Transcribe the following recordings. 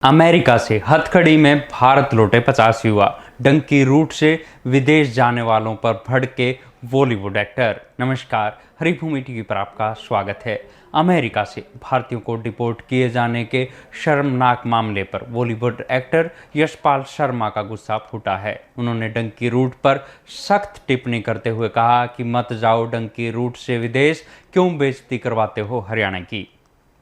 America से हथकड़ी में भारत लौटे 50 युवा। डंकी रूट से विदेश जाने वालों पर भड़के बॉलीवुड एक्टर। नमस्कार, हरिभूमि टीवी पर आपका स्वागत है। अमेरिका से भारतीयों को डिपोर्ट किए जाने के शर्मनाक मामले पर बॉलीवुड एक्टर यशपाल शर्मा का गुस्सा फूटा है। उन्होंने डंकी रूट पर सख्त टिप्पणी करते हुए कहा कि मत जाओ डंकी रूट से विदेश, क्यों बेइज्जती करवाते हो हरियाणा की।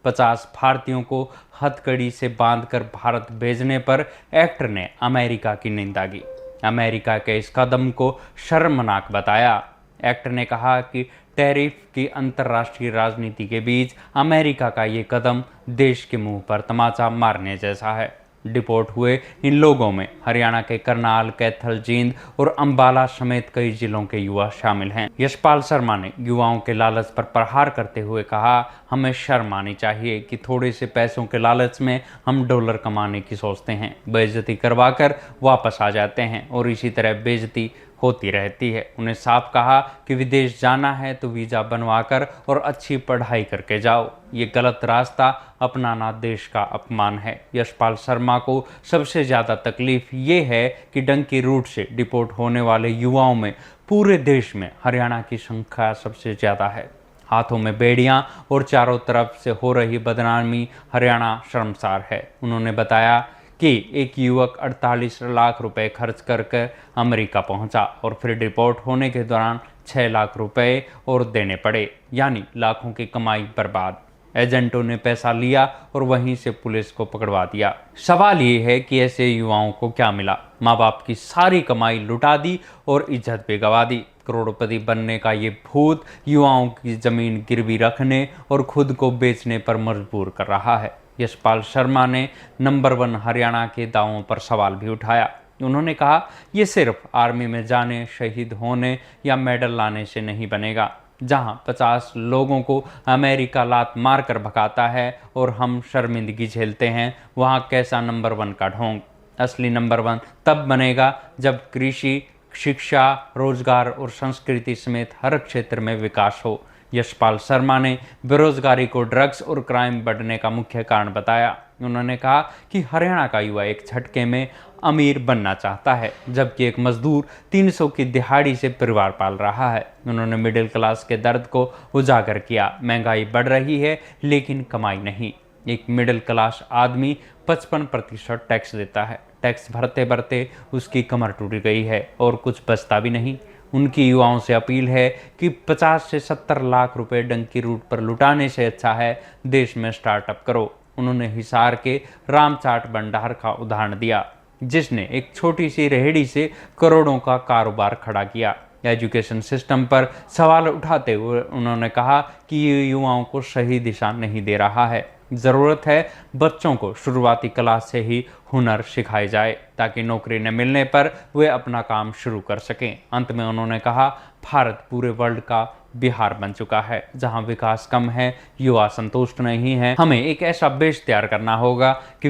50 भारतीयों को हथकड़ी से बांधकर भारत भेजने पर एक्टर ने अमेरिका की निंदा की। अमेरिका के इस कदम को शर्मनाक बताया। एक्टर ने कहा कि टैरिफ की अंतर्राष्ट्रीय राजनीति के बीच अमेरिका का ये कदम देश के मुंह पर तमाचा मारने जैसा है। डिपोर्ट हुए इन लोगों में हरियाणा के करनाल, कैथल, जींद और अंबाला समेत कई जिलों के युवा शामिल हैं। यशपाल शर्मा ने युवाओं के लालच पर प्रहार करते हुए कहा, हमें शर्म आनी चाहिए कि थोड़े से पैसों के लालच में हम डॉलर कमाने की सोचते हैं, बेइज्जती करवाकर वापस आ जाते हैं और इसी तरह बेइज्जती होती रहती है। उन्हें साफ कहा कि विदेश जाना है तो वीज़ा बनवाकर और अच्छी पढ़ाई करके जाओ। ये गलत रास्ता अपनाना देश का अपमान है। यशपाल शर्मा को सबसे ज़्यादा तकलीफ ये है कि डंकी रूट से डिपोर्ट होने वाले युवाओं में पूरे देश में हरियाणा की संख्या सबसे ज़्यादा है। हाथों में बेड़ियां और चारों तरफ से हो रही बदनामी हरियाणा शर्मसार है। उन्होंने बताया कि एक युवक 48 लाख रुपए खर्च करके अमेरिका पहुंचा और फिर डिपोर्ट होने के दौरान 6 लाख रुपए और देने पड़े, यानी लाखों की कमाई बर्बाद। एजेंटों ने पैसा लिया और वहीं से पुलिस को पकड़वा दिया। सवाल ये है कि ऐसे युवाओं को क्या मिला? माँ बाप की सारी कमाई लुटा दी और इज्जत भी गंवा दी। करोड़पति बनने का ये भूत युवाओं की जमीन गिरवी रखने और खुद को बेचने पर मजबूर कर रहा है। यशपाल शर्मा ने नंबर 1 हरियाणा के दावों पर सवाल भी उठाया। उन्होंने कहा, ये सिर्फ आर्मी में जाने, शहीद होने या मेडल लाने से नहीं बनेगा। जहां 50 लोगों को अमेरिका लात मारकर भगाता है और हम शर्मिंदगी झेलते हैं, वहां कैसा नंबर 1 का ढोंग? असली नंबर 1 तब बनेगा जब कृषि, शिक्षा, रोजगार और संस्कृति समेत हर क्षेत्र में विकास हो। यशपाल शर्मा ने बेरोजगारी को ड्रग्स और क्राइम बढ़ने का मुख्य कारण बताया। उन्होंने कहा कि हरियाणा का युवा एक झटके में अमीर बनना चाहता है, जबकि एक मजदूर 300 की दिहाड़ी से परिवार पाल रहा है। उन्होंने मिडिल क्लास के दर्द को उजागर किया। महंगाई बढ़ रही है लेकिन कमाई नहीं। एक मिडिल क्लास आदमी 55% टैक्स देता है। टैक्स भरते भरते उसकी कमर टूट गई है और कुछ बचता भी नहीं। उनकी युवाओं से अपील है कि 50 से 70 लाख रुपए डंकी रूट पर लुटाने से अच्छा है देश में स्टार्टअप करो। उन्होंने हिसार के रामचाट भंडार का उदाहरण दिया, जिसने एक छोटी सी रेहड़ी से करोड़ों का कारोबार खड़ा किया। एजुकेशन सिस्टम पर सवाल उठाते हुए उन्होंने कहा कि ये युवाओं को सही दिशा नहीं दे रहा है। ज़रूरत है बच्चों को शुरुआती क्लास से ही हुनर सिखाए जाए ताकि नौकरी न मिलने पर वे अपना काम शुरू कर सकें। अंत में उन्होंने कहा, भारत पूरे वर्ल्ड का बिहार बन चुका है, जहां विकास कम है, युवा संतुष्ट नहीं है। हमें एक ऐसा देश तैयार करना होगा कि